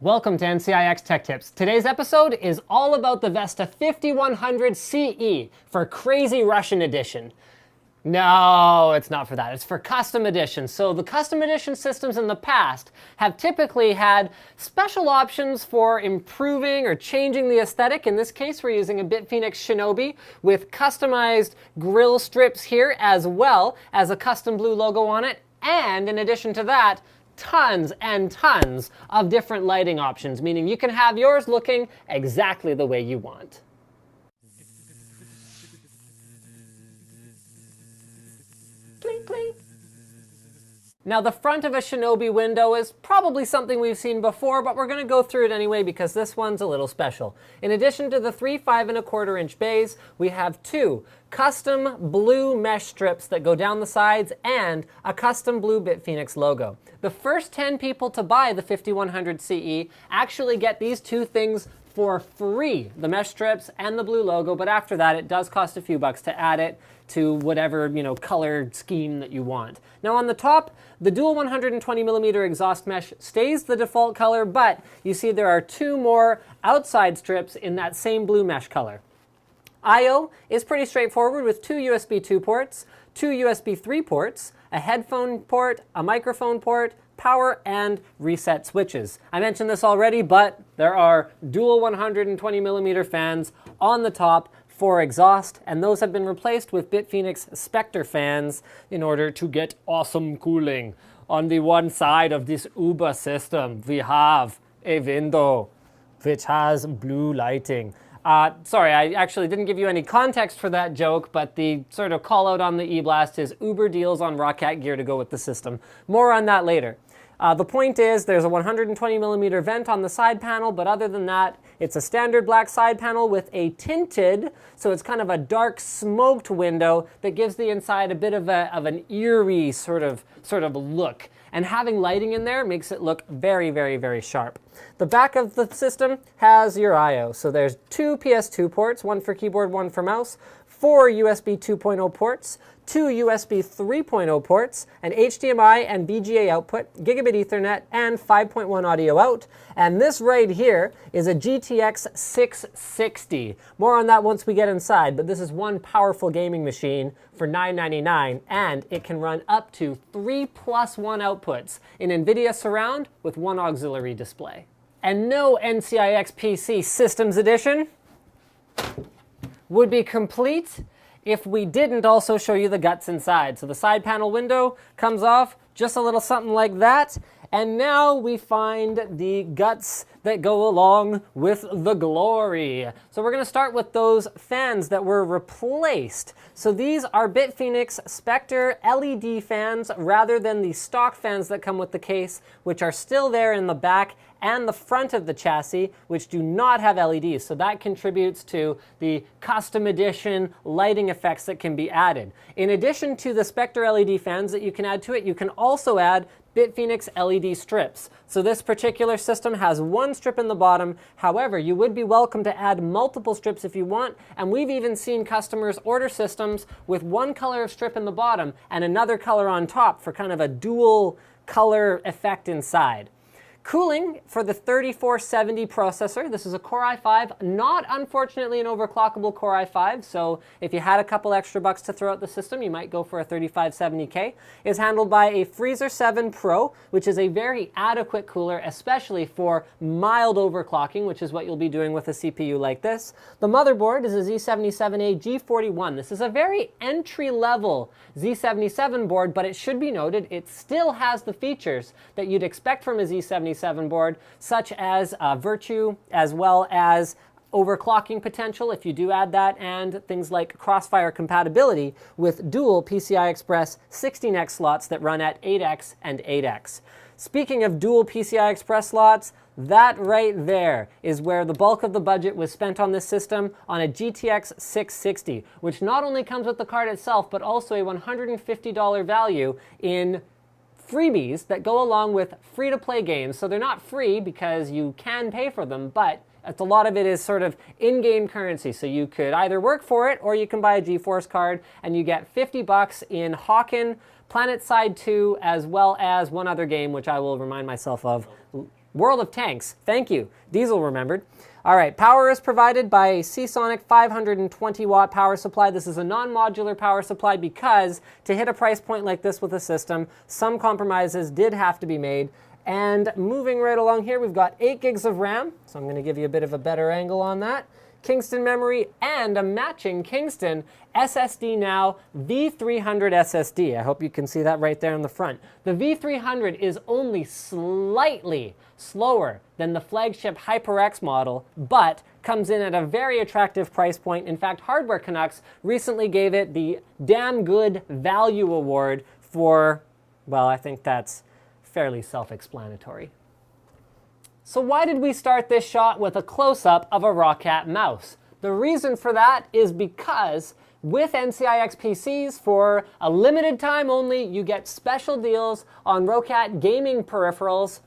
Welcome to NCIX Tech Tips. Today's episode is all about the Vesta 5100 CE for Crazy Russian Edition. No, it's not for that. It's for custom edition. So the custom edition systems in the past have typically had special options for improving or changing the aesthetic. In this case, we're using a BitPhoenix Shinobi with customized grille strips here, as well as a custom blue logo on it. And in addition to that, tons and tons of different lighting options, meaning you can have yours looking exactly the way you want. Clink, clink. Now, the front of a Shinobi window is probably something we've seen before, but we're going to go through it anyway because this one's a little special. In addition to the 3 5¼ inch bays, we have 2 custom blue mesh strips that go down the sides and a custom blue BitPhoenix logo. The first 10 people to buy the 5100 CE actually get these 2 things for free, the mesh strips and the blue logo, but after that it does cost a few bucks to add it to whatever, color scheme that you want. Now on the top, the dual 120mm exhaust mesh stays the default color, but you see there are 2 more outside strips in that same blue mesh color. I/O is pretty straightforward with 2 USB 2 ports, 2 USB 3 ports, a headphone port, a microphone port, power, and reset switches. I mentioned this already, but there are dual 120mm fans on the top for exhaust, and those have been replaced with BitPhoenix Spectre fans in order to get awesome cooling. On the one side of this Uber system, we have a window which has blue lighting. Sorry, I actually didn't give you any context for that joke, but the sort of call out on the eBlast is Uber deals on Rocket gear to go with the system. More on that later. The point is there's a 120mm vent on the side panel, but other than that, it's a standard black side panel with a tinted, so it's kind of a dark smoked window that gives the inside a bit of an eerie sort of look. And having lighting in there makes it look very, very, very sharp. The back of the system has your I/O. So there's 2 PS2 ports, 1 for keyboard, 1 for mouse, 4 USB 2.0 ports, 2 USB 3.0 ports, an HDMI and VGA output, gigabit Ethernet, and 5.1 audio out. And this right here is a GTX 660. More on that once we get inside, but this is one powerful gaming machine for $999, and it can run up to 3+1 outputs in NVIDIA Surround with 1 auxiliary display. And no NCIXPC Systems Edition would be complete if we didn't also show you the guts inside. So the side panel window comes off just a little something like that. And now we find the guts that go along with the glory. So we're going to start with those fans that were replaced. So these are BitPhoenix Spectre LED fans rather than the stock fans that come with the case, which are still there in the back and the front of the chassis, which do not have LEDs. So that contributes to the custom edition lighting effects that can be added. In addition to the Spectre LED fans that you can add to it, you can also add BitPhoenix LED strips. So this particular system has 1 strip in the bottom. However, you would be welcome to add multiple strips if you want, and we've even seen customers order systems with 1 color of strip in the bottom and another color on top for kind of a dual color effect inside. Cooling for the 3470 processor. This is a Core i5, not unfortunately an overclockable Core i5, so if you had a couple extra bucks to throw at the system, you might go for a 3570K. Is handled by a Freezer 7 Pro, which is a very adequate cooler, especially for mild overclocking, which is what you'll be doing with a CPU like this. The motherboard is a Z77A G41. This is a very entry-level Z77 board, but it should be noted it still has the features that you'd expect from a Z77 board, such as Virtue, as well as overclocking potential if you do add that, and things like crossfire compatibility with dual PCI Express 16x slots that run at 8x and 8x. Speaking of dual PCI Express slots, that right there is where the bulk of the budget was spent on this system, on a GTX 660, which not only comes with the card itself, but also a $150 value in freebies that go along with free-to-play games. So they're not free because you can pay for them, but a lot of it is sort of in-game currency. So you could either work for it or you can buy a GeForce card and you get 50 bucks in Hawken, PlanetSide 2, as well as one other game, which I will remind myself of World of Tanks. Thank you. Diesel remembered. All right, power is provided by a Seasonic 520 watt power supply. This is a non-modular power supply because to hit a price point like this with a system, some compromises did have to be made. And moving right along here, we've got 8 gigs of RAM. So I'm going to give you a bit of a better angle on that. Kingston memory and a matching Kingston SSD now, V300 SSD. I hope you can see that right there in the front. The V300 is only slightly slower than the flagship HyperX model, but comes in at a very attractive price point. In fact, Hardware Canucks recently gave it the Damn Good Value Award for, well, I think that's fairly self-explanatory. So why did we start this shot with a close-up of a Roccat mouse? The reason for that is because with NCIXPCs, for a limited time only, you get special deals on Roccat gaming peripherals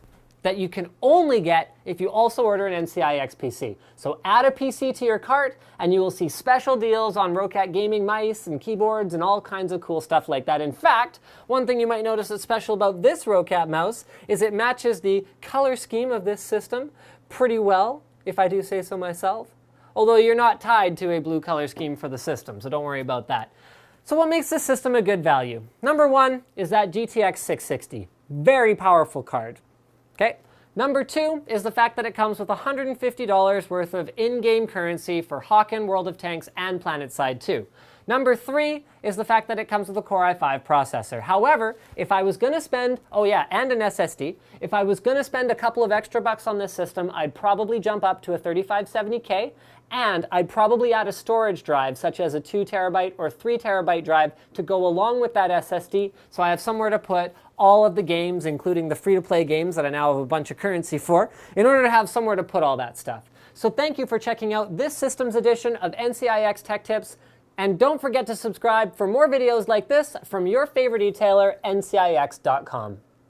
that you can only get if you also order an NCIXPC. So add a PC to your cart and you will see special deals on Roccat gaming mice and keyboards and all kinds of cool stuff like that. In fact, one thing you might notice that's special about this Roccat mouse is it matches the color scheme of this system pretty well, if I do say so myself. Although you're not tied to a blue color scheme for the system, so don't worry about that. So what makes this system a good value? Number one is that GTX 660. Very powerful card. Okay. Number two is the fact that it comes with $150 worth of in-game currency for Hawken, World of Tanks, and PlanetSide 2. Number three is the fact that it comes with a Core i5 processor. However, if I was going to spend, oh yeah, and an SSD, if I was going to spend a couple of extra bucks on this system, I'd probably jump up to a 3570K, and I'd probably add a storage drive, such as a 2 terabyte or 3 terabyte drive, to go along with that SSD, so I have somewhere to put all of the games, including the free-to-play games that I now have a bunch of currency for, in order to have somewhere to put all that stuff. So thank you for checking out this systems edition of NCIX Tech Tips, and don't forget to subscribe for more videos like this from your favorite retailer, NCIX.com.